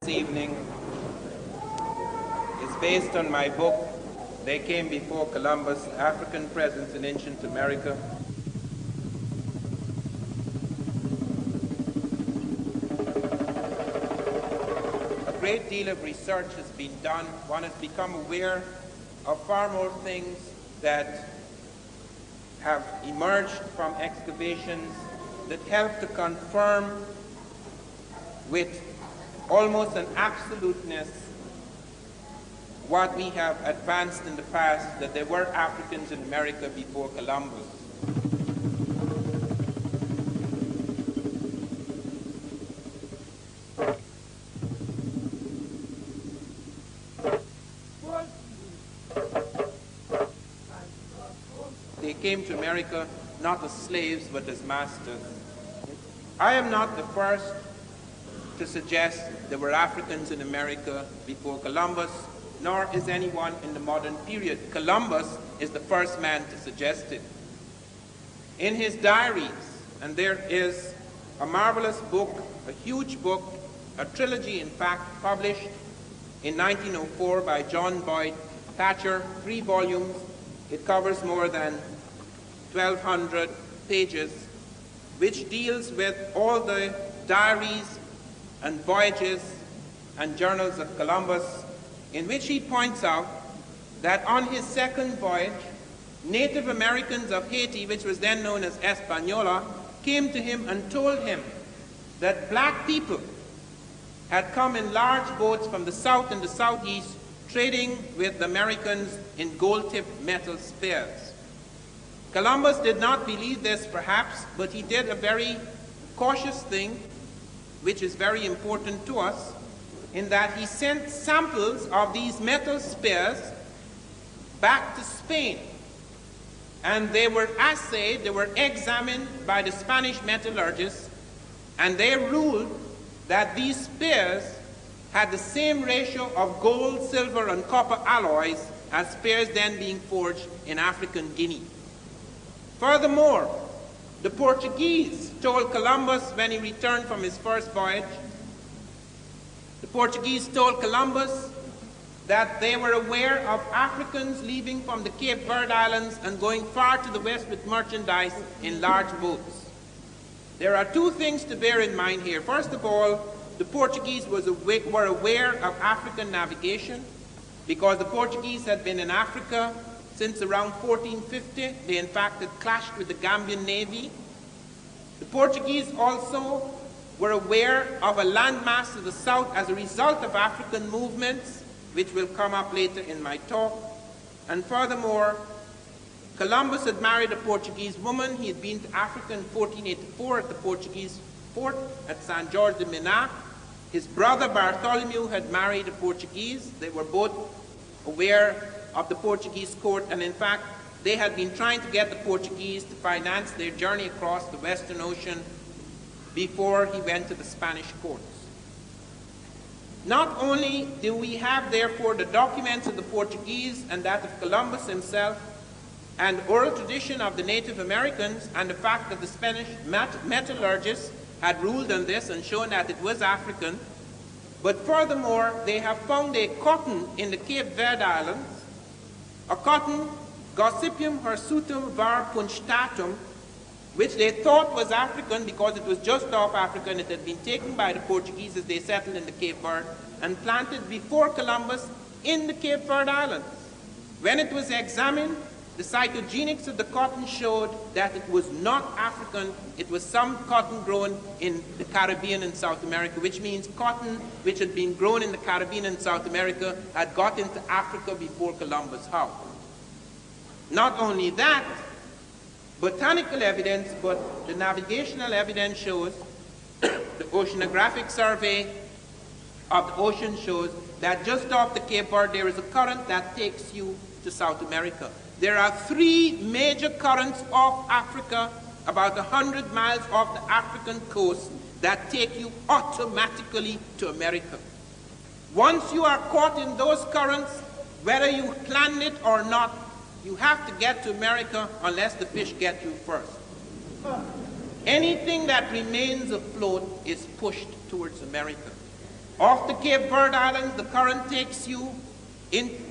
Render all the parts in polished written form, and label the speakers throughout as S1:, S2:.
S1: Evening is based on my book, They Came Before Columbus, African Presence in Ancient America. A great deal of research has been done. One has become aware of far more things that have emerged from excavations that help to confirm with almost an absoluteness what we have advanced in the past, that there were Africans in America before Columbus. They came to America not as slaves but as masters. I am not the first to suggest there were Africans in America before Columbus, nor is anyone in the modern period. Columbus is the first man to suggest it. In his diaries, and there is a marvelous book, a huge book, a trilogy in fact, published in 1904 by John Boyd Thatcher, 3 volumes. It covers more than 1,200 pages, which deals with all the diaries and voyages and journals of Columbus, in which he points out that on his second voyage, Native Americans of Haiti, which was then known as Hispaniola, came to him and told him that black people had come in large boats from the south and the southeast, trading with the Americans in gold-tipped metal spears. Columbus did not believe this, perhaps, but he did a very cautious thing, which is very important to us, in that he sent samples of these metal spears back to Spain. And they were assayed, they were examined by the Spanish metallurgists, and they ruled that these spears had the same ratio of gold, silver, and copper alloys as spears then being forged in African Guinea. Furthermore, the Portuguese told Columbus when he returned from his first voyage, the Portuguese told Columbus that they were aware of Africans leaving from the Cape Verde Islands and going far to the west with merchandise in large boats. There are 2 things to bear in mind here. First of all, the Portuguese were aware of African navigation because the Portuguese had been in Africa since around 1450. They in fact had clashed with the Gambian Navy. The Portuguese also were aware of a landmass to the south as a result of African movements, which will come up later in my talk. And furthermore, Columbus had married a Portuguese woman. He had been to Africa in 1484 at the Portuguese fort at San Jorge de Minas. His brother Bartholomew had married a Portuguese. They were both aware of the Portuguese court, and in fact, they had been trying to get the Portuguese to finance their journey across the Western Ocean before he went to the Spanish courts. Not only do we have, therefore, the documents of the Portuguese and that of Columbus himself, and oral tradition of the Native Americans, and the fact that the Spanish metallurgists had ruled on this and shown that it was African, but furthermore, they have found a cotton in the Cape Verde Islands, a cotton, Gossypium hirsutum var punctatum, which they thought was African because it was just off Africa and it had been taken by the Portuguese as they settled in the Cape Verde and planted before Columbus in the Cape Verde Islands. When it was examined, the cytogenics of the cotton showed that it was not African, it was some cotton grown in the Caribbean and South America, which means cotton which had been grown in the Caribbean and South America had got into Africa before Columbus. How? Not only that, botanical evidence, but the navigational evidence shows, the oceanographic survey of the ocean shows that just off the Cape Verde there is a current that takes you to South America. There are 3 major currents off Africa, about 100 miles off the African coast, that take you automatically to America. Once you are caught in those currents, whether you planned it or not, you have to get to America unless the fish get you first. Anything that remains afloat is pushed towards America. Off the Cape Verde Islands, the current takes you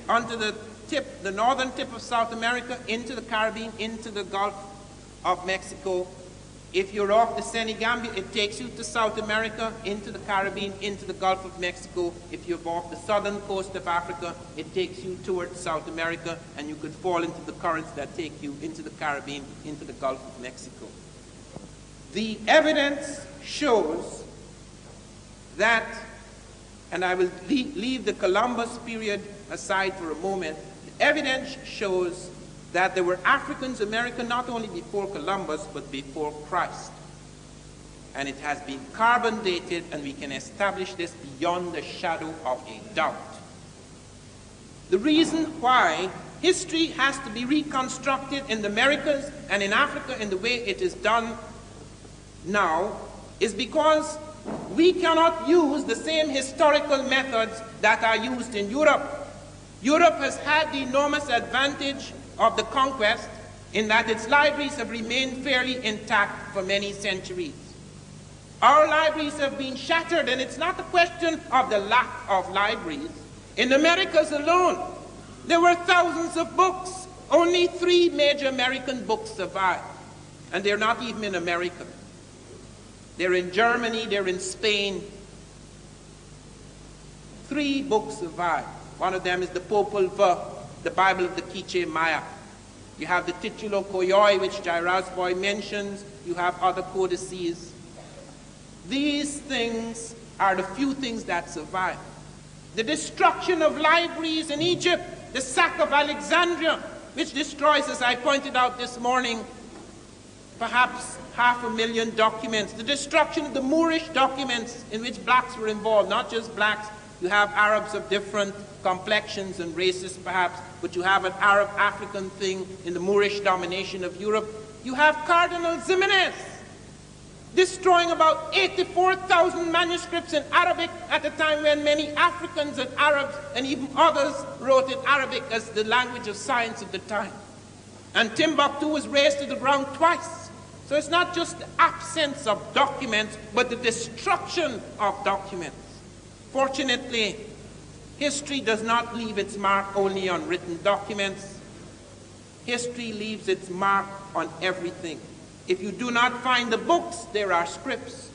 S1: onto the northern tip of South America, into the Caribbean, into the Gulf of Mexico. If you're off the Senegambia, it takes you to South America, into the Caribbean, into the Gulf of Mexico. If you're off the southern coast of Africa, it takes you towards South America, and you could fall into the currents that take you into the Caribbean, into the Gulf of Mexico. The evidence shows that, and I will leave the Columbus period aside for a moment, the evidence shows that there were Africans in America not only before Columbus, but before Christ. And it has been carbon dated, and we can establish this beyond the shadow of a doubt. The reason why history has to be reconstructed in the Americas and in Africa in the way it is done now is because we cannot use the same historical methods that are used in Europe. Europe has had the enormous advantage of the conquest in that its libraries have remained fairly intact for many centuries. Our libraries have been shattered, and it's not a question of the lack of libraries. In the Americas alone, there were thousands of books. Only 3 major American books survive, and they're not even in America. They're in Germany, they're in Spain. 3 books survive. One of them is the Popol Vuh, the Bible of the Quiche Maya. You have the Titulo Koyoi, which Jairus Boy mentions. You have other codices. These things are the few things that survive. The destruction of libraries in Egypt, the sack of Alexandria, which destroys, as I pointed out this morning, perhaps 500,000 documents. The destruction of the Moorish documents in which blacks were involved, not just blacks. You have Arabs of different complexions and races perhaps, but you have an Arab-African thing in the Moorish domination of Europe. You have Cardinal Ximenes destroying about 84,000 manuscripts in Arabic at a time when many Africans and Arabs and even others wrote in Arabic as the language of science of the time. And Timbuktu was razed to the ground twice. So it's not just the absence of documents, but the destruction of documents. Fortunately, history does not leave its mark only on written documents. History leaves its mark on everything. If you do not find the books, there are scripts.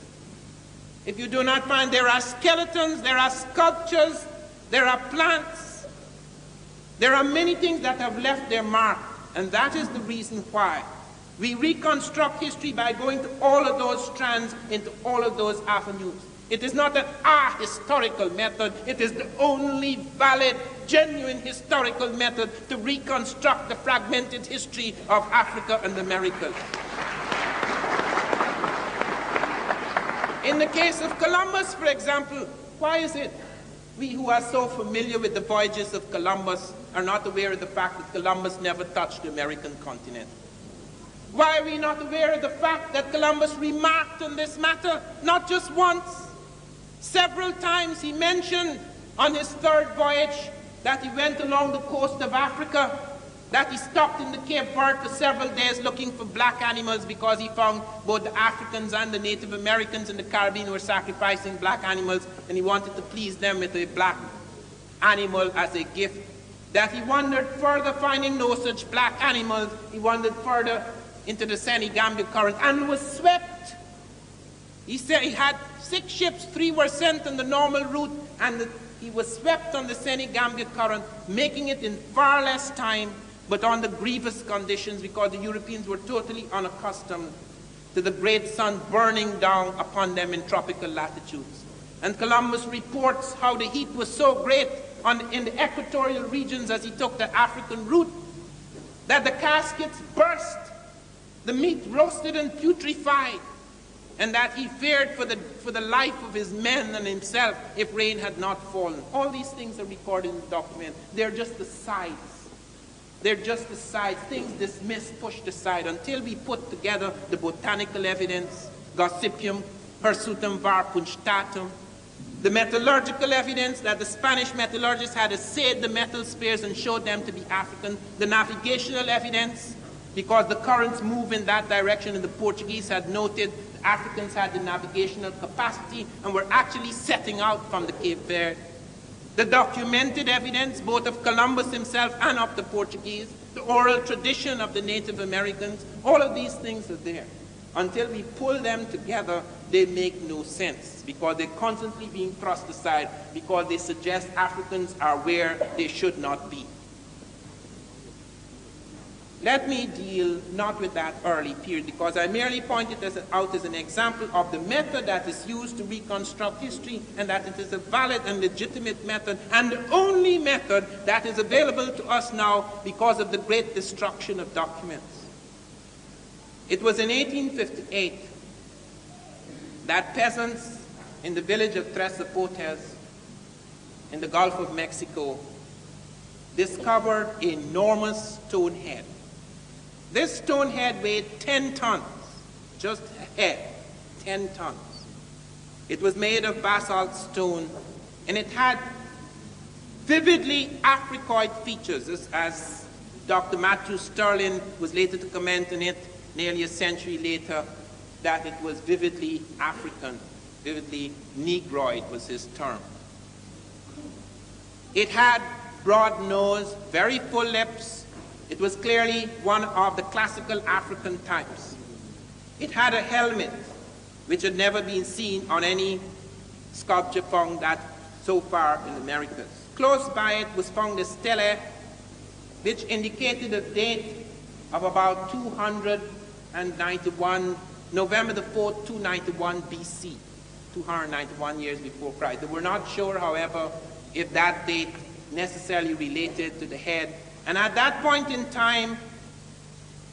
S1: If you do not find, there are skeletons, there are sculptures, there are plants. There are many things that have left their mark, and that is the reason why we reconstruct history by going to all of those strands, into all of those avenues. It is not an historical method. It is the only valid, genuine historical method to reconstruct the fragmented history of Africa and the Americas. In the case of Columbus, for example, why is it we who are so familiar with the voyages of Columbus are not aware of the fact that Columbus never touched the American continent? Why are we not aware of the fact that Columbus remarked on this matter, not just once? Several times he mentioned on his 3rd voyage that he went along the coast of Africa, that he stopped in the Cape Verde for several days looking for black animals because he found both the Africans and the Native Americans in the Caribbean were sacrificing black animals, and he wanted to please them with a black animal as a gift. That he wandered further, finding no such black animals. He wandered further into the Senegambia current and was swept. He said he had 6 ships, 3 were sent on the normal route, and he was swept on the Senegambia current, making it in far less time, but under grievous conditions, because the Europeans were totally unaccustomed to the great sun burning down upon them in tropical latitudes. And Columbus reports how the heat was so great in the equatorial regions as he took the African route that the caskets burst, the meat roasted and putrefied, and that he feared for the life of his men and himself if rain had not fallen. All these things are recorded in the document. They're just the sides. They're just the sides, things dismissed, pushed aside, until we put together the botanical evidence, Gossypium, Hirsutum var punctatum, the metallurgical evidence that the Spanish metallurgists had assayed the metal spears and showed them to be African, the navigational evidence, because the currents move in that direction, and the Portuguese had noted The Africans had the navigational capacity and were actually setting out from the Cape Verde. The documented evidence, both of Columbus himself and of the Portuguese, the oral tradition of the Native Americans, all of these things are there. Until we pull them together, they make no sense because they're constantly being thrust aside because they suggest Africans are where they should not be. Let me deal not with that early period because I merely pointed this out as an example of the method that is used to reconstruct history and that it is a valid and legitimate method and the only method that is available to us now because of the great destruction of documents. It was in 1858 that peasants in the village of Tres Zapotes in the Gulf of Mexico discovered an enormous stone head. This stone head weighed 10 tons, just a head, 10 tons. It was made of basalt stone, and it had vividly Africoid features, as Dr. Matthew Sterling was later to comment on it nearly a century later, that it was vividly African, vividly Negroid was his term. It had broad nose, very full lips. It was clearly one of the classical African types. It had a helmet, which had never been seen on any sculpture found that so far in the Americas. Close by it was found a stele, which indicated a date of about 291, November the 4th, 291 BC, 291 years before Christ. They were not sure, however, if that date necessarily related to the head. And at that point in time,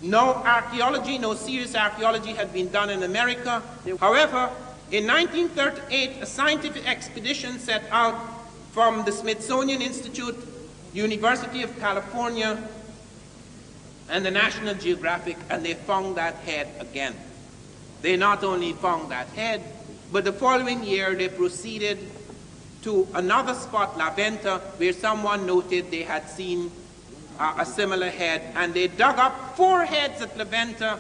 S1: no archaeology, no serious archaeology had been done in America. However, in 1938, a scientific expedition set out from the Smithsonian Institute, University of California, and the National Geographic, and they found that head again. They not only found that head, but the following year they proceeded to another spot, La Venta, where someone noted they had seen a similar head, and they dug up 4 heads at La Venta.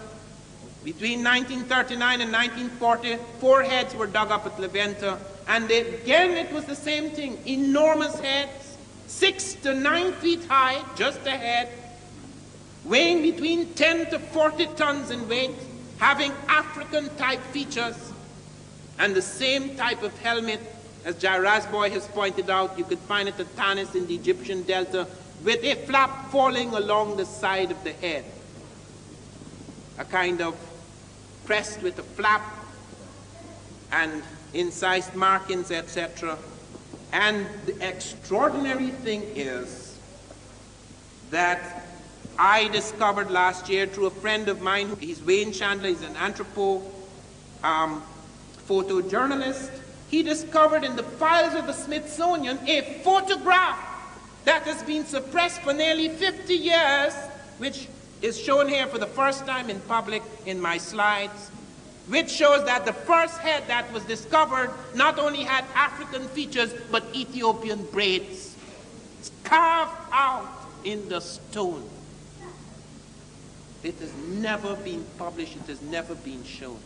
S1: Between 1939 and 1940, 4 heads were dug up at La Venta, and again it was the same thing, enormous heads, 6 to 9 feet high, just a head, weighing between 10 to 40 tons in weight, having African-type features, and the same type of helmet, as Jai Rasboy has pointed out. You could find it at Tanis in the Egyptian Delta, with a flap falling along the side of the head, a kind of crest with a flap and incised markings, etc. And the extraordinary thing is that I discovered last year through a friend of mine, he's Wayne Chandler, he's an photojournalist. He discovered in the files of the Smithsonian a photograph that has been suppressed for nearly 50 years, which is shown here for the first time in public in my slides, which shows that the first head that was discovered not only had African features, but Ethiopian braids. It's carved out in the stone. It has never been published, it has never been shown.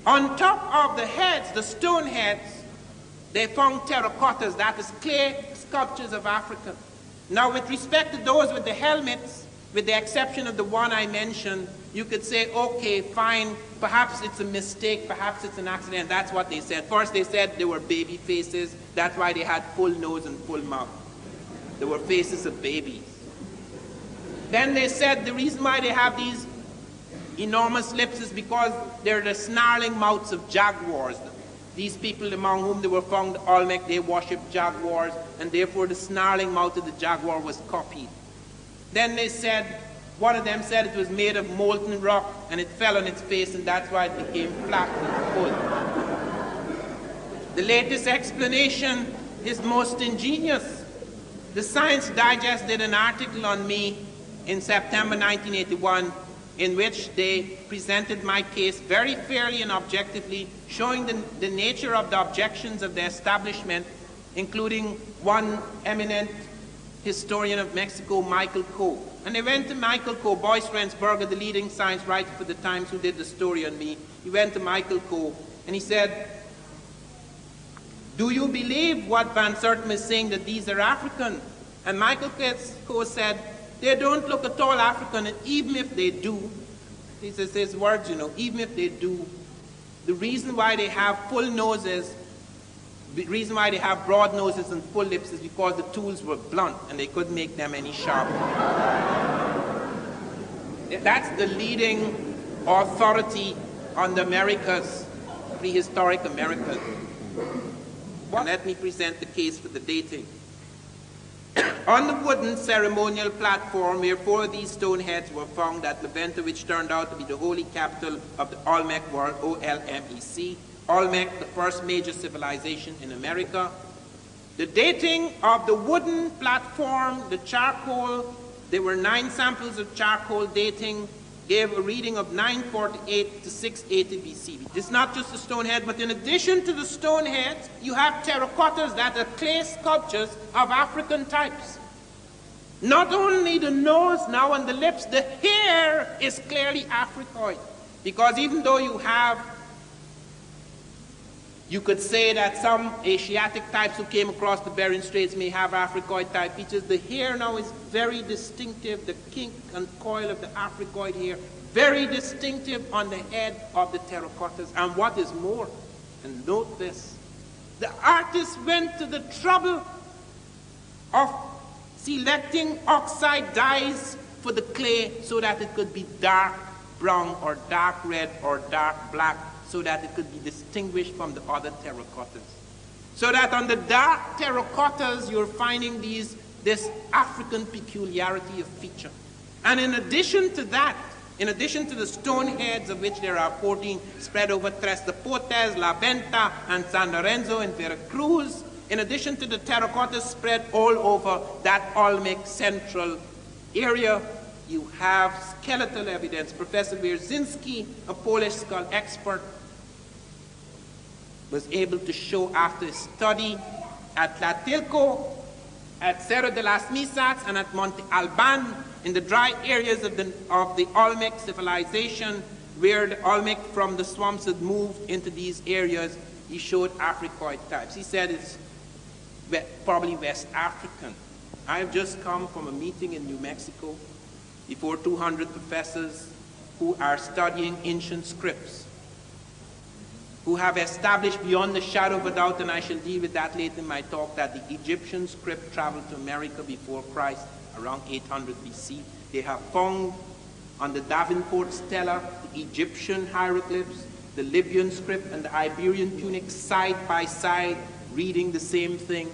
S1: On top of the heads, the stone heads, they found terracottas, that is clay sculptures of Africa. Now with respect to those with the helmets, with the exception of the one I mentioned, you could say, okay, fine, perhaps it's a mistake, perhaps it's an accident. That's what they said. First they said they were baby faces, that's why they had full nose and full mouth. They were faces of babies. Then they said the reason why they have these enormous lips is because they're the snarling mouths of jaguars. These people among whom they were found, Olmec, they worshipped jaguars, and therefore the snarling mouth of the jaguar was copied. Then they said, one of them said it was made of molten rock, and it fell on its face, and that's why it became flat and full. The latest explanation is most ingenious. The Science Digest did an article on me in September 1981, in which they presented my case very fairly and objectively, showing the nature of the objections of the establishment, including one eminent historian of Mexico, Michael Coe. And they went to Michael Coe, Boyce Rensberger, the leading science writer for the Times who did the story on me. He went to Michael Coe and he said, "Do you believe what Van Sertima is saying, that these are African?" And Michael Coe said, "They don't look at all African, and even if they do," these are his words, you know, "even if they do, the reason why they have full noses, the reason why they have broad noses and full lips is because the tools were blunt and they couldn't make them any sharper." That's the leading authority on the Americas, prehistoric Americas. And let me present the case for the dating. On the wooden ceremonial platform where 4 of these stone heads were found at Levanta, which turned out to be the holy capital of the Olmec world, OLMEC, Olmec, the first major civilization in America. The dating of the wooden platform, the charcoal, there were 9 samples of charcoal dating, gave a reading of 948 to 680 BC. It's not just the stone head, but in addition to the stone heads, you have terracottas that are clay sculptures of African types. Not only the nose now and the lips, the hair is clearly Africoid. Because even though you could say that some Asiatic types who came across the Bering Straits may have Africoid type features, the hair now is very distinctive, the kink and coil of the Africoid hair, very distinctive on the head of the terracottas. And what is more, and note this, the artists went to the trouble of selecting oxide dyes for the clay so that it could be dark brown or dark red or dark black, so that it could be distinguished from the other terracottas. So that on the dark terracottas, you're finding this African peculiarity of feature. And in addition to that, in addition to the stone heads, of which there are 14 spread over Tres de Portes, La Venta, and San Lorenzo in Veracruz, in addition to the terracottas spread all over that Olmec central area, you have skeletal evidence. Professor Wierzyński, a Polish skull expert, was able to show after his study at Tlatelolco, at Cerro de las Misas, and at Monte Alban, in the dry areas of the Olmec civilization, where the Olmec from the swamps had moved into these areas, he showed Africoid types. He said it's probably West African. I have just come from a meeting in New Mexico before 200 professors who are studying ancient scripts, who have established beyond the shadow of a doubt, and I shall deal with that later in my talk, that the Egyptian script traveled to America before Christ around 800 BC. They have found on the Davenport stela the Egyptian hieroglyphs, the Libyan script, and the Iberian Punic side by side, reading the same thing.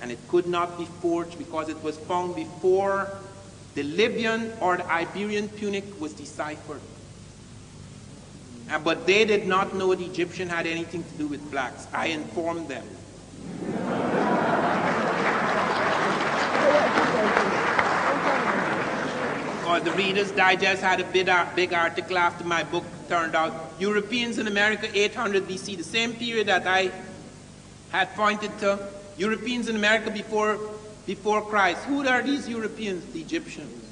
S1: And it could not be forged because it was found before the Libyan or the Iberian Punic was deciphered. But they did not know the Egyptian had anything to do with blacks. I informed them. Or the Reader's Digest had a big article after my book turned out. Europeans in America, 800 BC, the same period that I had pointed to. Europeans in America before Christ. Who are these Europeans? The Egyptians.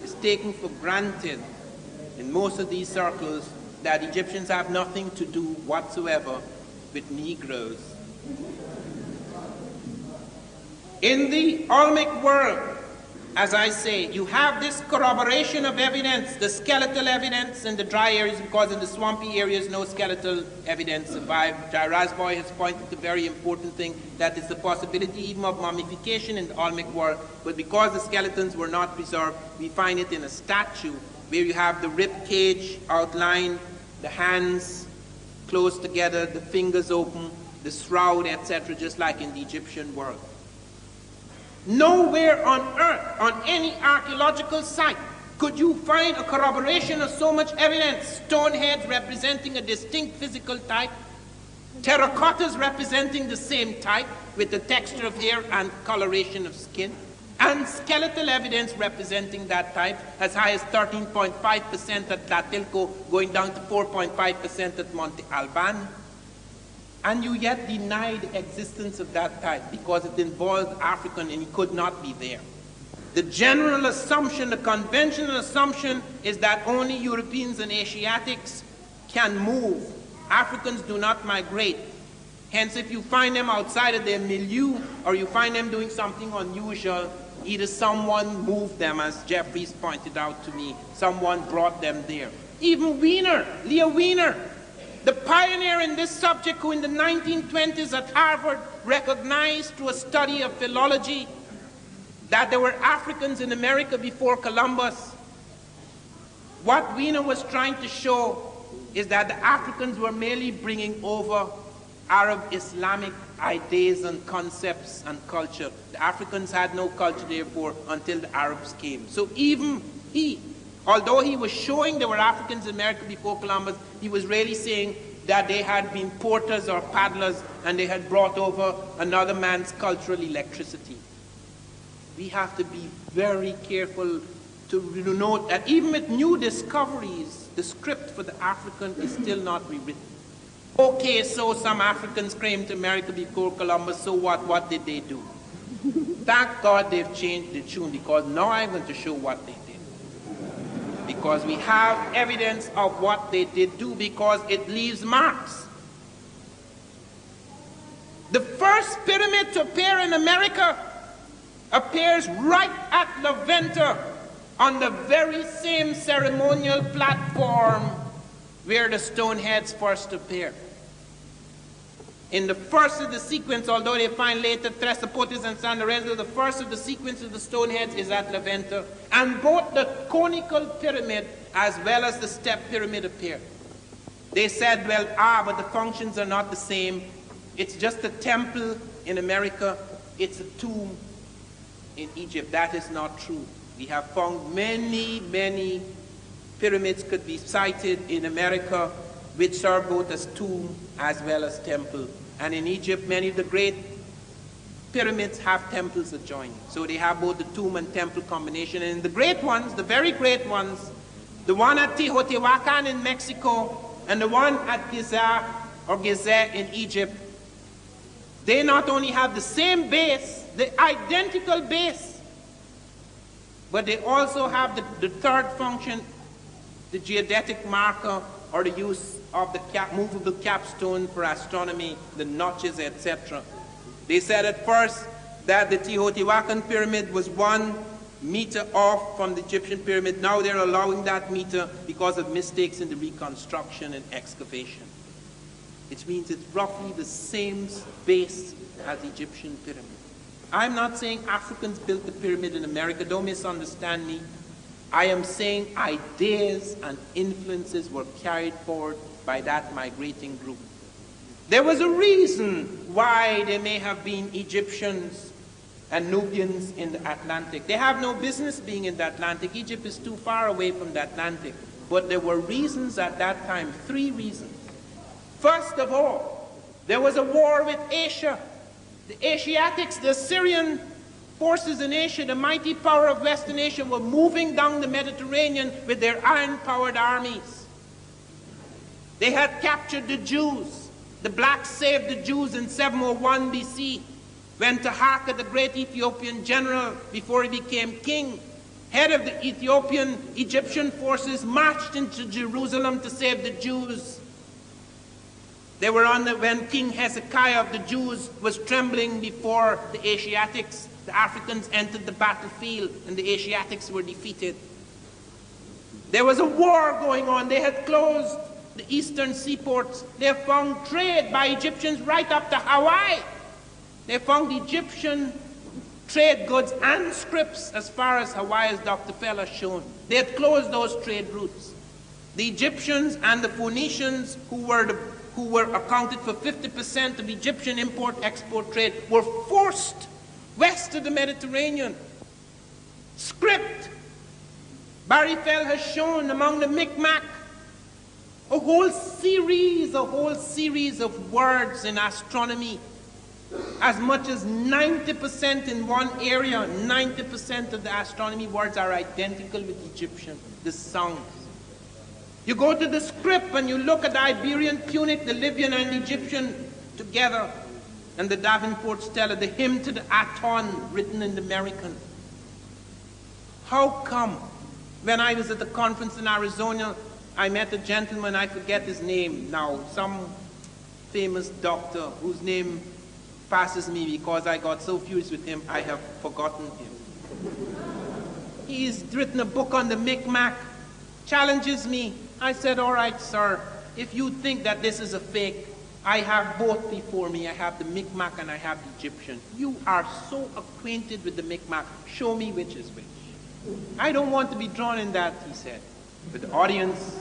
S1: It's taken for granted in most of these circles that Egyptians have nothing to do whatsoever with Negroes. In the Olmec world, as I say, you have this corroboration of evidence, the skeletal evidence in the dry areas, because in the swampy areas no skeletal evidence survived. Jai Rasboy has pointed to a very important thing, that is the possibility even of mummification in the Olmec world, but because the skeletons were not preserved, we find it in a statue where you have the rib cage outlined, the hands close together, the fingers open, the shroud, etc., just like in the Egyptian world. Nowhere on earth, on any archaeological site, could you find a corroboration of so much evidence. Stone heads representing a distinct physical type, terracottas representing the same type with the texture of hair and coloration of skin, and skeletal evidence representing that type as high as 13.5% at Tlatelolco, going down to 4.5% at Monte Alban. And you yet deny the existence of that type because it involved African and it could not be there. The general assumption, the conventional assumption, is that only Europeans and Asiatics can move. Africans do not migrate. Hence, if you find them outside of their milieu or you find them doing something unusual, either someone moved them, as Jeffries pointed out to me, someone brought them there. Even Wiener, Leo Wiener, the pioneer in this subject, who in the 1920s at Harvard recognized through a study of philology that there were Africans in America before Columbus. What Wiener was trying to show is that the Africans were merely bringing over Arab Islamic ideas and concepts and culture. The Africans had no culture, therefore, until the Arabs came. So even he, although he was showing there were Africans in America before Columbus, he was really saying that they had been porters or paddlers and they had brought over another man's cultural electricity. We have to be very careful to note that even with new discoveries, the script for the African is still not rewritten. Okay, so some Africans came to America before Columbus, so what? What did they do? Thank God they've changed the tune, because now I'm going to show what they did. Because we have evidence of what they did do, because it leaves marks. The first pyramid to appear in America appears right at La Venta on the very same ceremonial platform where the stone heads first appear. In the first of the sequence, although they find later Thresopotis and San Lorenzo, the first of the sequence of the stone heads is at La Venta, and both the conical pyramid as well as the step pyramid appear. They said, well, but the functions are not the same. It's just a temple in America, it's a tomb in Egypt. That is not true. We have found many pyramids could be cited in America which serve both as tomb as well as temple. And in Egypt, many of the great pyramids have temples adjoining. So they have both the tomb and temple combination. And the great ones, the very great ones, the one at Teotihuacan in Mexico and the one at Giza or Gizeh in Egypt, they not only have the same base, the identical base, but they also have the third function, the geodetic marker, or the use of the movable capstone for astronomy, the notches, etc. They said at first that the Teotihuacan pyramid was 1 meter off from the Egyptian pyramid. Now they're allowing that meter because of mistakes in the reconstruction and excavation. Which means it's roughly the same base as the Egyptian pyramid. I'm not saying Africans built the pyramid in America, don't misunderstand me. I am saying ideas and influences were carried forward by that migrating group. There was a reason why there may have been Egyptians and Nubians in the Atlantic. They have no business being in the Atlantic. Egypt is too far away from the Atlantic. But there were reasons at that time, 3 reasons. First of all, there was a war with Asia. The Asiatics, the Assyrian forces in Asia, the mighty power of Western Asia, were moving down the Mediterranean with their iron-powered armies. They had captured the Jews. The blacks saved the Jews in 701 BC, when Taharqa, the great Ethiopian general, before he became king, head of the Egyptian forces, marched into Jerusalem to save the Jews. They were when King Hezekiah of the Jews was trembling before the Asiatics. The Africans entered the battlefield and the Asiatics were defeated. There was a war going on. They had closed the eastern seaports. They found trade by Egyptians right up to Hawaii. They found Egyptian trade goods and scripts as far as Hawaii, as Dr. Fell has shown. They had closed those trade routes. The Egyptians and the Phoenicians, who were accounted for 50% of Egyptian import-export trade, were forced west of the Mediterranean. Script. Barry Fell has shown among the Mi'kmaq a whole series of words in astronomy. As much as 90% in one area, 90% of the astronomy words are identical with Egyptian, the sounds. You go to the script and you look at the Iberian, Punic, the Libyan and Egyptian together. And the Davenport Stella, the hymn to the Aton, written in the American. How come, when I was at the conference in Arizona, I met a gentleman, I forget his name now, some famous doctor whose name passes me because I got so furious with him, I have forgotten him. He's written a book on the Micmac, challenges me. I said, all right, sir, if you think that this is a fake, I have both before me. I have the Micmac and I have the Egyptian. You are so acquainted with the Micmac. Show me which is which. I don't want to be drawn in that, he said. But the audience,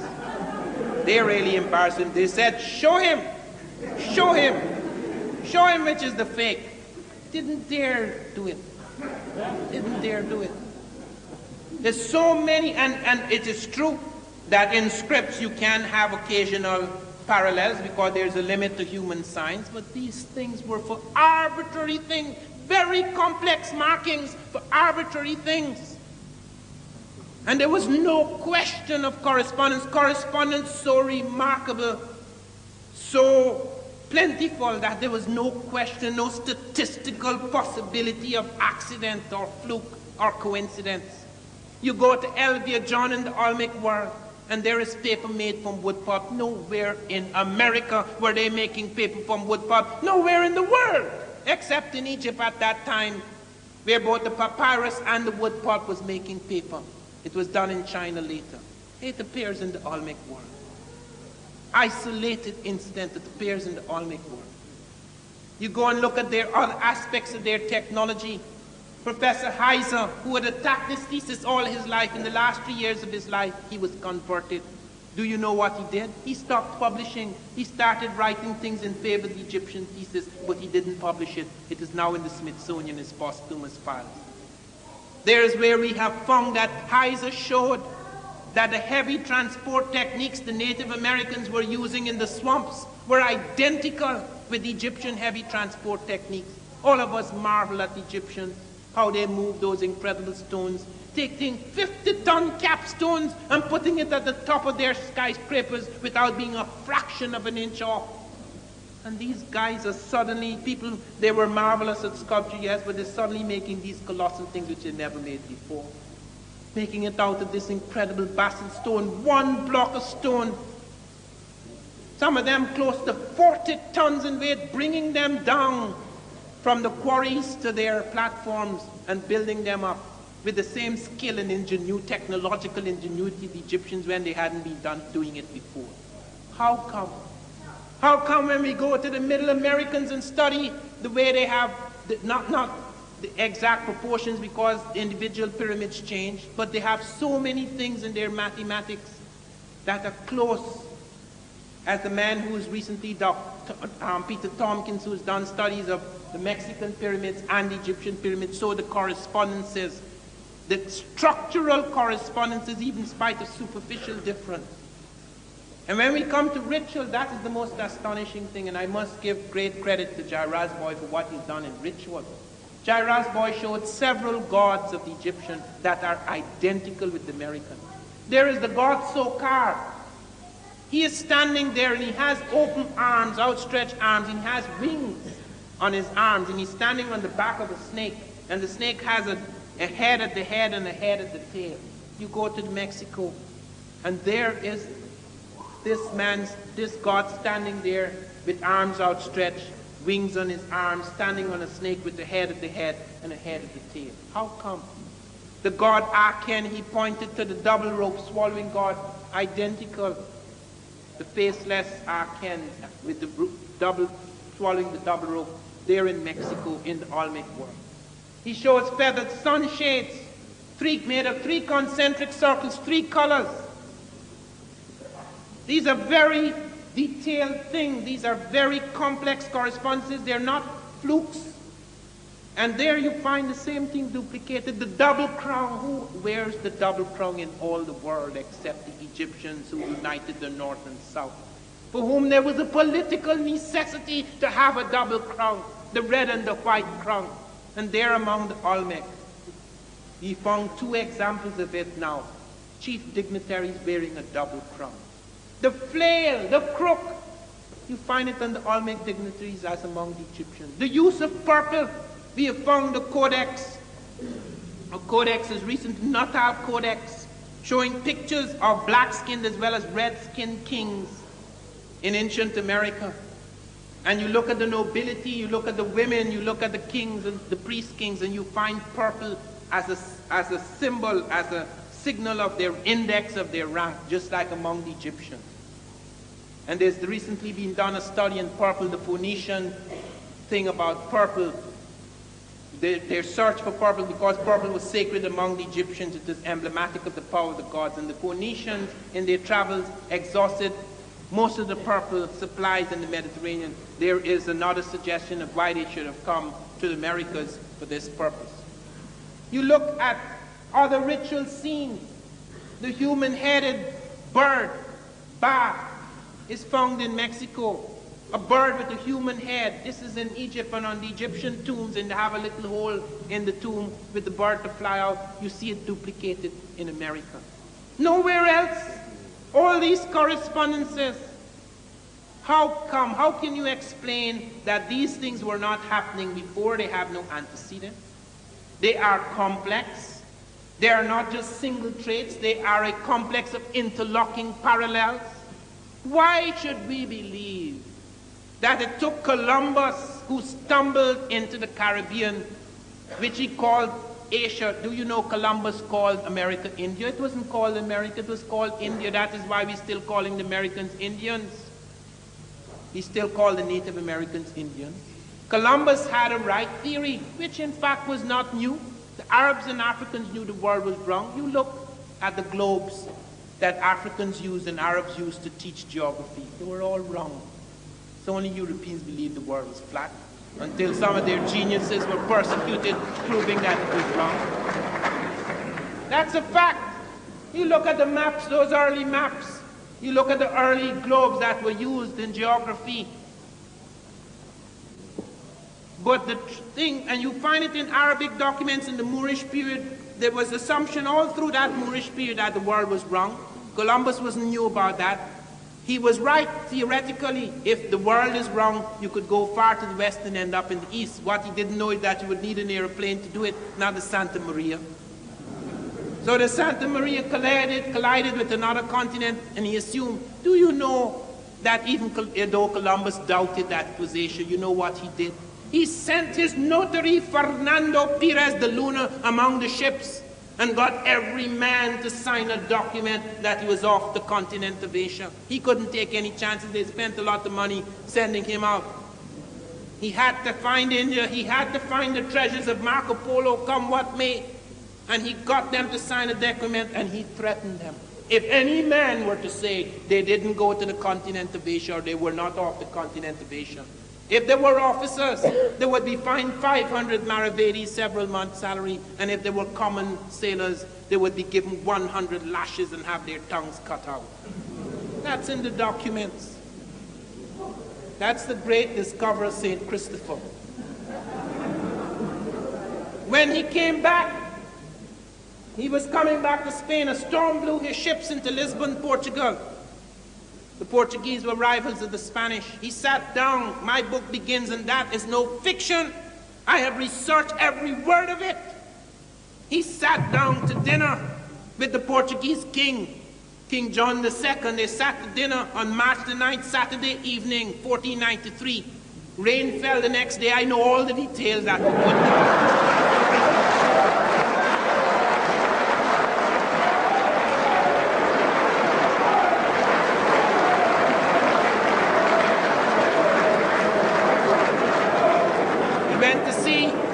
S1: they really embarrassed him. They said, show him, show him, show him which is the fake. Didn't dare do it. Didn't dare do it. There's so many, and it is true that in scripts you can have occasional parallels because there's a limit to human science, but these things were for arbitrary things, very complex markings for arbitrary things. And there was no question of correspondence. Correspondence so remarkable, so plentiful that there was no question, no statistical possibility of accident or fluke or coincidence. You go to Elvia John in the Olmec world, and there is paper made from wood pulp. Nowhere in America were they making paper from wood pulp. Nowhere in the world, except in Egypt at that time, where both the papyrus and the wood pulp was making paper. It was done in China later. It appears in the Olmec world. Isolated incident that appears in the Olmec world. You go and look at their other aspects of their technology. Professor Heiser, who had attacked this thesis all his life, in the last 3 years of his life, he was converted. Do you know what he did? He stopped publishing. He started writing things in favor of the Egyptian thesis, but he didn't publish it. It is now in the Smithsonian as posthumous files. There is where we have found that Heiser showed that the heavy transport techniques the Native Americans were using in the swamps were identical with Egyptian heavy transport techniques. All of us marvel at the Egyptians, how they move those incredible stones, taking 50-ton capstones and putting it at the top of their skyscrapers without being a fraction of an inch off. And these guys are suddenly, people, they were marvelous at sculpture, yes, but they're suddenly making these colossal things which they never made before. Making it out of this incredible basalt stone, one block of stone. Some of them close to 40 tons in weight, bringing them down from the quarries to their platforms and building them up with the same skill and ingenuity, technological ingenuity the Egyptians when they hadn't been doing it before. How come? How come when we go to the Middle Americans and study the way they have, not the exact proportions because individual pyramids change, but they have so many things in their mathematics that are close, as the man who is recently, Peter Tompkins, who has done studies of the Mexican pyramids and the Egyptian pyramids, so the correspondences, the structural correspondences, even in spite of superficial difference. And when we come to ritual, that is the most astonishing thing, and I must give great credit to Jairaj Boy for what he's done in ritual. Jairaj Boy showed several gods of the Egyptian that are identical with the American. There is the god Sokar. He is standing there and he has open arms, outstretched arms, and he has wings on his arms, and he's standing on the back of a snake, and the snake has a head at the head and a head at the tail. You go to Mexico, and there is this god standing there with arms outstretched, wings on his arms, standing on a snake with a head at the head and a head at the tail. How come? The god Aken, he pointed to the double rope swallowing god, identical. The faceless Aken with the swallowing the double rope there in Mexico in the Olmec world. He shows feathered sunshades, made of 3 concentric circles, 3 colors. These are very detailed things. These are very complex correspondences. They're not flukes. And there you find the same thing duplicated. The double crown. Who wears the double crown in all the world except the Egyptians who united the north and south, for whom there was a political necessity to have a double crown, the red and the white crown. And there among the Olmec, we found 2 examples of it now. Chief dignitaries wearing a double crown. The flail, the crook, You find it on the Olmec dignitaries as among the Egyptians. The use of purple, we have found the codex. A codex is recent, Natal Codex, showing pictures of black-skinned as well as red-skinned kings in ancient America. And you look at the nobility, you look at the women, you look at the kings and the priest kings, and you find purple as a symbol, as a signal of their index of their rank, just like among the Egyptians. And there's recently been done a study in purple, the Phoenician thing about purple. Their search for purple, because purple was sacred among the Egyptians, it is emblematic of the power of the gods. And the Phoenicians, in their travels, exhausted most of the purple supplies in the Mediterranean. There is another suggestion of why they should have come to the Americas for this purpose. You look at other ritual scenes. The human-headed bird, bat, is found in Mexico. A bird with a human head. This is in Egypt, and on the Egyptian tombs, and they have a little hole in the tomb with the bird to fly out. You see it duplicated in America. Nowhere else. All these correspondences. How come? How can you explain that these things were not happening before? They have no antecedent. They are complex. They are not just single traits. They are a complex of interlocking parallels. Why should we believe that it took Columbus, who stumbled into the Caribbean, which he called Asia? Do you know Columbus called America India? It wasn't called America, it was called India. That is why we're still calling the Americans Indians. We still call the Native Americans Indians. Columbus had a right theory, which in fact was not new. The Arabs and Africans knew the world was wrong. You look at the globes that Africans used and Arabs used to teach geography. They were all wrong. So only Europeans believed the world was flat, until some of their geniuses were persecuted, proving that it was wrong. That's a fact. You look at the maps, those early maps. You look at the early globes that were used in geography. But the thing, and you find it in Arabic documents in the Moorish period, there was assumption all through that Moorish period that the world was wrong. Columbus wasn't new about that. He was right, theoretically. If the world is wrong, you could go far to the west and end up in the east. What he didn't know is that you would need an airplane to do it, not the Santa Maria. So the Santa Maria collided with another continent, and he assumed, do you know that even though Columbus doubted that it was Asia, you know what he did? He sent his notary, Fernando Perez de Luna, among the ships, and got every man to sign a document that he was off the continent of Asia. He couldn't take any chances. They spent a lot of money sending him out. He had to find India. He had to find the treasures of Marco Polo, come what may. And he got them to sign a document, and he threatened them. If any man were to say they didn't go to the continent of Asia, or they were not off the continent of Asia, if there were officers, they would be fined 500 maravedis, several months' salary. And if they were common sailors, they would be given 100 lashes and have their tongues cut out. That's in the documents. That's the great discoverer, St. Christopher. When he came back, he was coming back to Spain. A storm blew his ships into Lisbon, Portugal. The Portuguese were rivals of the Spanish. He sat down. My book begins, and that is no fiction. I have researched every word of it. He sat down to dinner with the Portuguese king, King John II. They sat to dinner on March the 9th, Saturday evening, 1493. Rain fell the next day. I know all the details that were put down.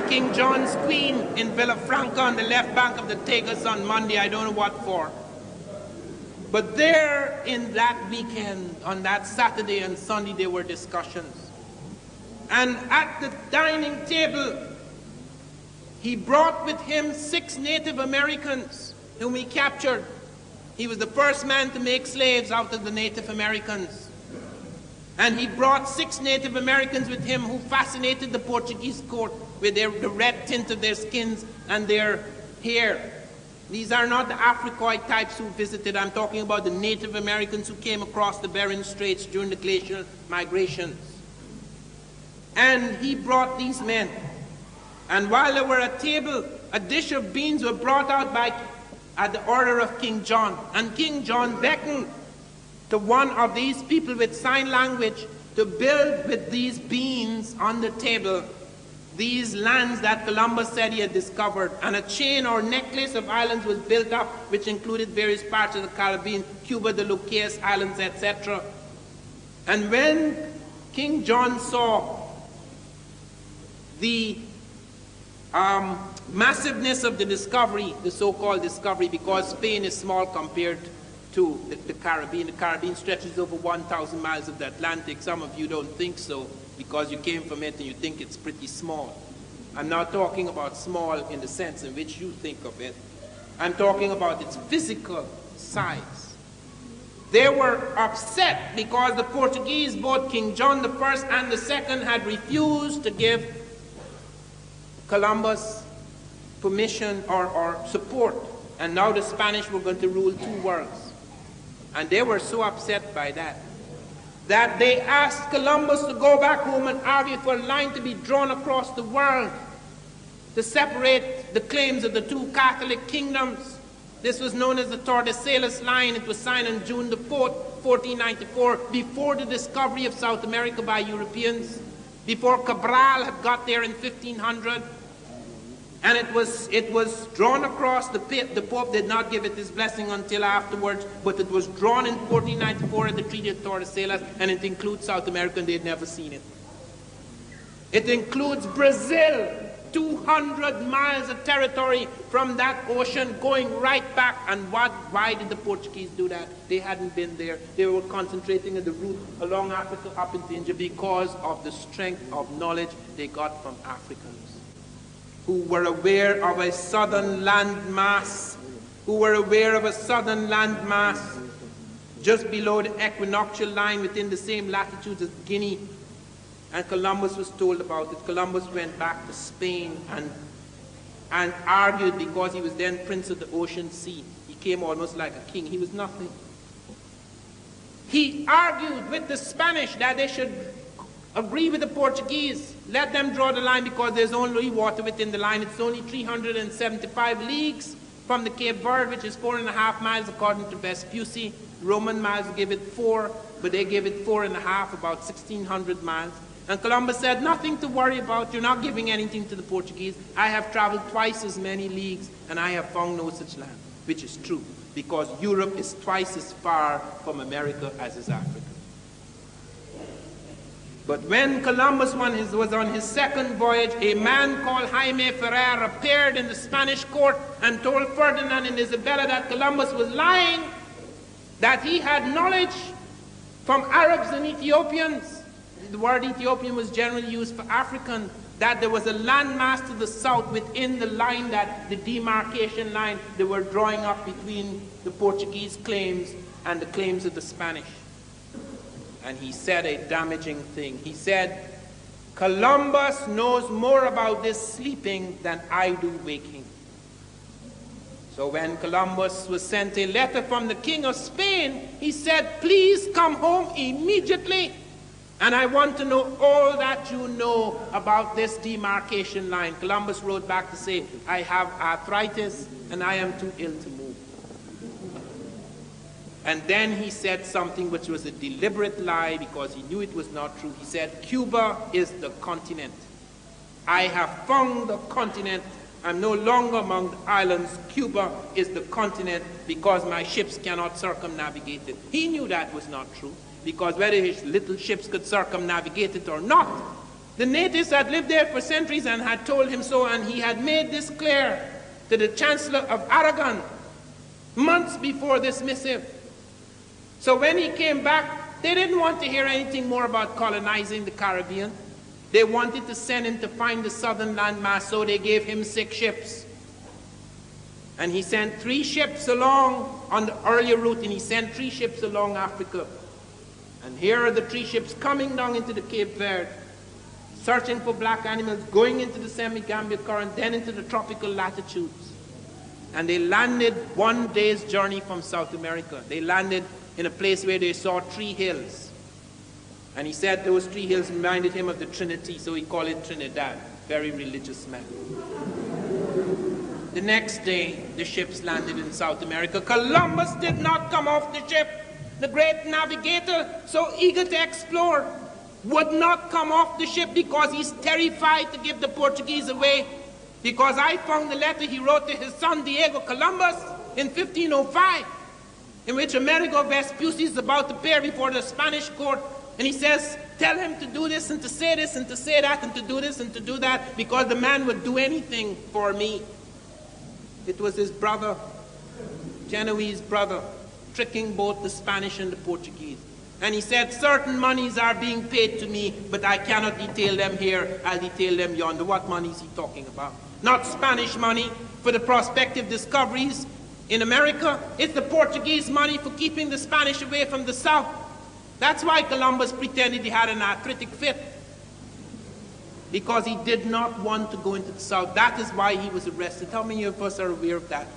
S1: King John's queen in Villafranca on the left bank of the Tagus on Monday, I don't know what for. But there in that weekend, on that Saturday and Sunday, there were discussions. And at the dining table, he brought with him 6 Native Americans whom he captured. He was the first man to make slaves out of the Native Americans. And he brought 6 Native Americans with him who fascinated the Portuguese court with the red tint of their skins and their hair. These are not the Africoid types who visited. I'm talking about the Native Americans who came across the Bering Straits during the glacial migrations. And he brought these men. And while they were at table, a dish of beans were brought out at the order of King John. And King John beckoned to one of these people with sign language to build with these beans on the table these lands that Columbus said he had discovered. And a chain or necklace of islands was built up, which included various parts of the Caribbean, Cuba, the Lucas Islands, etc. And when King John saw the massiveness of the discovery, the so-called discovery, because Spain is small compared to the Caribbean. The Caribbean stretches over 1,000 miles of the Atlantic. Some of you don't think so because you came from it and you think it's pretty small. I'm not talking about small in the sense in which you think of it. I'm talking about its physical size. They were upset because the Portuguese, both King John I and II, had refused to give Columbus permission or support. And now the Spanish were going to rule two worlds. And they were so upset by that they asked Columbus to go back home and argue for a line to be drawn across the world to separate the claims of the two Catholic kingdoms. This was known as the Tordesillas Line. It was signed on June the 4th, 1494, before the discovery of South America by Europeans, before Cabral had got there in 1500. And it was drawn across. The Pope did not give it his blessing until afterwards, but it was drawn in 1494 at the Treaty of Tordesillas, and it includes South America, and they had never seen it. It includes Brazil, 200 miles of territory from that ocean going right back. And why did the Portuguese do that? They hadn't been there. They were concentrating on the route along Africa up into India because of the strength of knowledge they got from Africans who were aware of a southern land mass, just below the equinoctial line within the same latitude as Guinea. And Columbus was told about it. Columbus went back to Spain and argued because he was then Prince of the Ocean Sea. He came almost like a king. He was nothing. He argued with the Spanish that they should agree with the Portuguese. Let them draw the line because there's only water within the line. It's only 375 leagues from the Cape Verde, which is 4.5 miles according to Vespucci. Roman miles give it 4, but they give it 4.5, about 1,600 miles. And Columbus said, nothing to worry about. You're not giving anything to the Portuguese. I have traveled twice as many leagues, and I have found no such land, which is true, because Europe is twice as far from America as is Africa. But when Columbus was on his second voyage, a man called Jaime Ferrer appeared in the Spanish court and told Ferdinand and Isabella that Columbus was lying, that he had knowledge from Arabs and Ethiopians. The word Ethiopian was generally used for African, that there was a landmass to the south within the line, that the demarcation line they were drawing up between the Portuguese claims and the claims of the Spanish. And he said a damaging thing. He said, Columbus knows more about this sleeping than I do waking. So when Columbus was sent a letter from the King of Spain, he said, please come home immediately. And I want to know all that you know about this demarcation line. Columbus wrote back to say, I have arthritis and I am too ill to move. And then he said something which was a deliberate lie because he knew it was not true. He said, Cuba is the continent. I have found the continent. I'm no longer among the islands. Cuba is the continent because my ships cannot circumnavigate it. He knew that was not true, because whether his little ships could circumnavigate it or not, the natives had lived there for centuries and had told him so, and he had made this clear to the Chancellor of Aragon months before this missive. So when he came back, they didn't want to hear anything more about colonizing the Caribbean. They wanted to send him to find the southern landmass, so they gave him 6 ships. And he sent 3 ships along on the earlier route, and he sent 3 ships along Africa. And here are the 3 ships coming down into the Cape Verde, searching for black animals, going into the semi-Gambia current, then into the tropical latitudes. And they landed 1 day's journey from South America. They landed in a place where they saw 3 hills. And he said those 3 hills reminded him of the Trinity, so he called it Trinidad. Very religious man. The next day, the ships landed in South America. Columbus did not come off the ship. The great navigator, so eager to explore, would not come off the ship because he's terrified to give the Portuguese away. Because I found the letter he wrote to his son Diego Columbus in 1505, in which Amerigo Vespucci is about to appear before the Spanish court. And he says, tell him to do this and to say this and to say that and to do this and to do that, because the man would do anything for me. It was his brother, Genoese brother, tricking both the Spanish and the Portuguese. And he said, certain monies are being paid to me, but I cannot detail them here. I'll detail them yonder. What money is he talking about? Not Spanish money for the prospective discoveries in America. It's the Portuguese money for keeping the Spanish away from the south. That's why Columbus pretended he had an arthritic fit, because he did not want to go into the south. That is why he was arrested. How many of us are aware of that?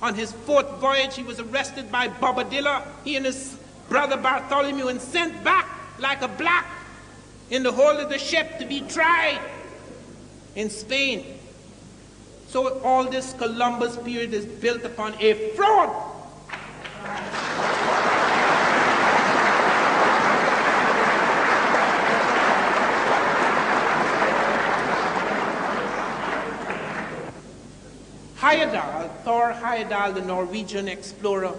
S1: On his 4th voyage, he was arrested by Bobadilla, he and his brother Bartholomew, and sent back like a black in the hold of the ship to be tried in Spain. So all this Columbus period is built upon a fraud. Thor Heyerdahl, the Norwegian explorer,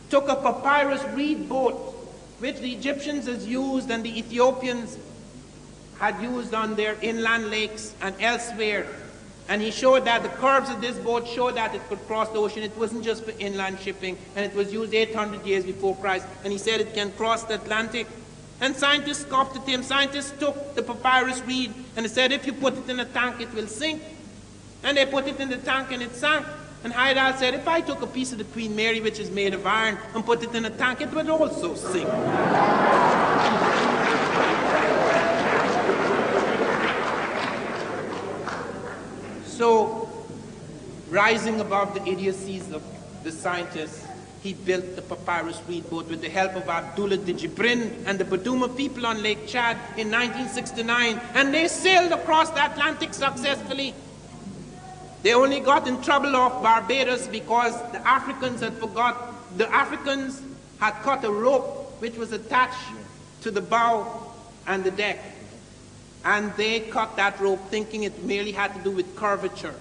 S1: took a papyrus reed boat, which the Egyptians had used and the Ethiopians had used on their inland lakes and elsewhere. And he showed that the curves of this boat showed that it could cross the ocean. It wasn't just for inland shipping, and it was used 800 years before Christ. And he said it can cross the Atlantic. And scientists scoffed at him. Scientists took the papyrus reed and they said, if you put it in a tank, it will sink. And they put it in the tank and it sank. And Heyerdahl said, if I took a piece of the Queen Mary, which is made of iron, and put it in a tank, it would also sink. So, rising above the idiocies of the scientists, he built the papyrus reed boat with the help of Abdullah de Jibrin and the Baduma people on Lake Chad in 1969, and they sailed across the Atlantic successfully. They only got in trouble off Barbados because the Africans had forgot. The Africans had cut a rope which was attached to the bow and the deck. And they cut that rope thinking it merely had to do with curvature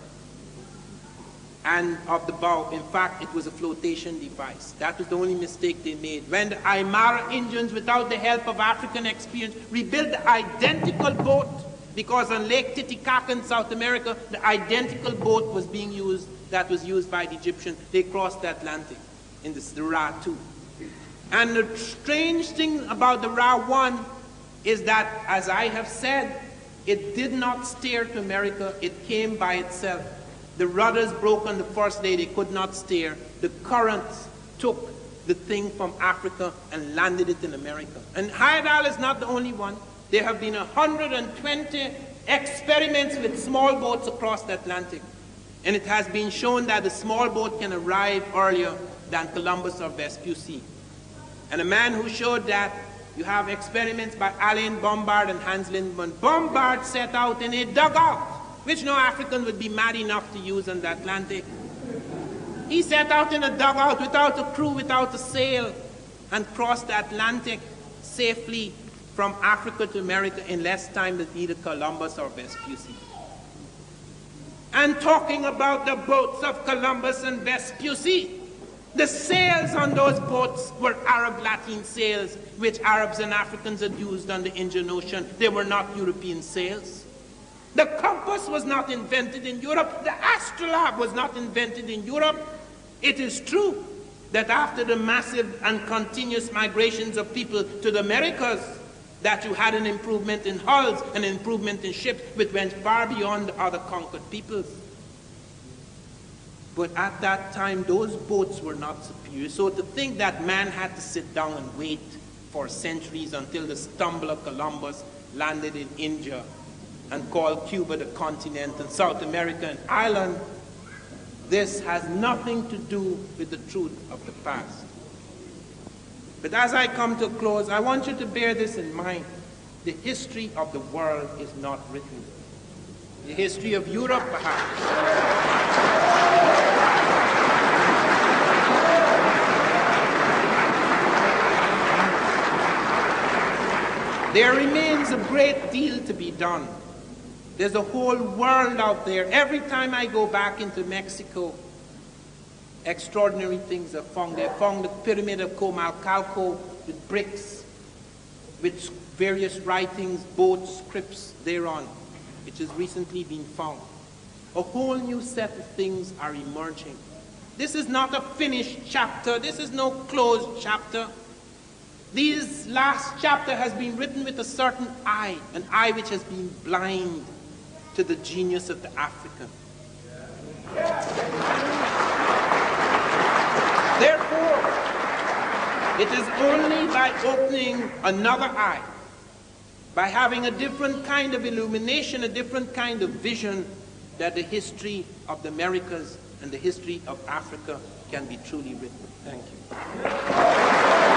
S1: and of the bow. In fact, it was a flotation device. That was the only mistake they made. When the Aymara Indians, without the help of African experience, rebuilt the identical boat, because on Lake Titicaca in South America, the identical boat was being used that was used by the Egyptians. They crossed the Atlantic in the Ra 2. And the strange thing about the Ra 1 is that, as I have said, it did not steer to America. It came by itself. The rudders broke on the first day. They could not steer. The currents took the thing from Africa and landed it in America. And Heyerdahl is not the only one. There have been 120 experiments with small boats across the Atlantic. And it has been shown that the small boat can arrive earlier than Columbus or Vespucci. And a man who showed that, you have experiments by Alain Bombard and Hans Lindman. Bombard set out in a dugout, which no African would be mad enough to use on the Atlantic. He set out in a dugout without a crew, without a sail, and crossed the Atlantic safely from Africa to America in less time than either Columbus or Vespucci. And talking about the boats of Columbus and Vespucci, the sails on those boats were Arab Latin sails, which Arabs and Africans had used on the Indian Ocean. They were not European sails. The compass was not invented in Europe. The astrolabe was not invented in Europe. It is true that after the massive and continuous migrations of people to the Americas, that you had an improvement in hulls, an improvement in ships, which went far beyond the other conquered peoples. But at that time, those boats were not superior. So to think that man had to sit down and wait for centuries until the stumble of Columbus landed in India and called Cuba the continent and South America an island, This has nothing to do with the truth of the past. But as I come to a close, I want you to bear this in mind. The history of the world is not written. The history of Europe, perhaps. There remains a great deal to be done. There's a whole world out there. Every time I go back into Mexico, extraordinary things are found. They found the pyramid of Comalcalco with bricks, with various writings, both scripts thereon, which has recently been found. A whole new set of things are emerging. This is not a finished chapter. This is no closed chapter. This last chapter has been written with a certain eye, an eye which has been blind to the genius of the African. Therefore, it is only by opening another eye, by having a different kind of illumination, a different kind of vision, that the history of the Americas and the history of Africa can be truly written. Thank you.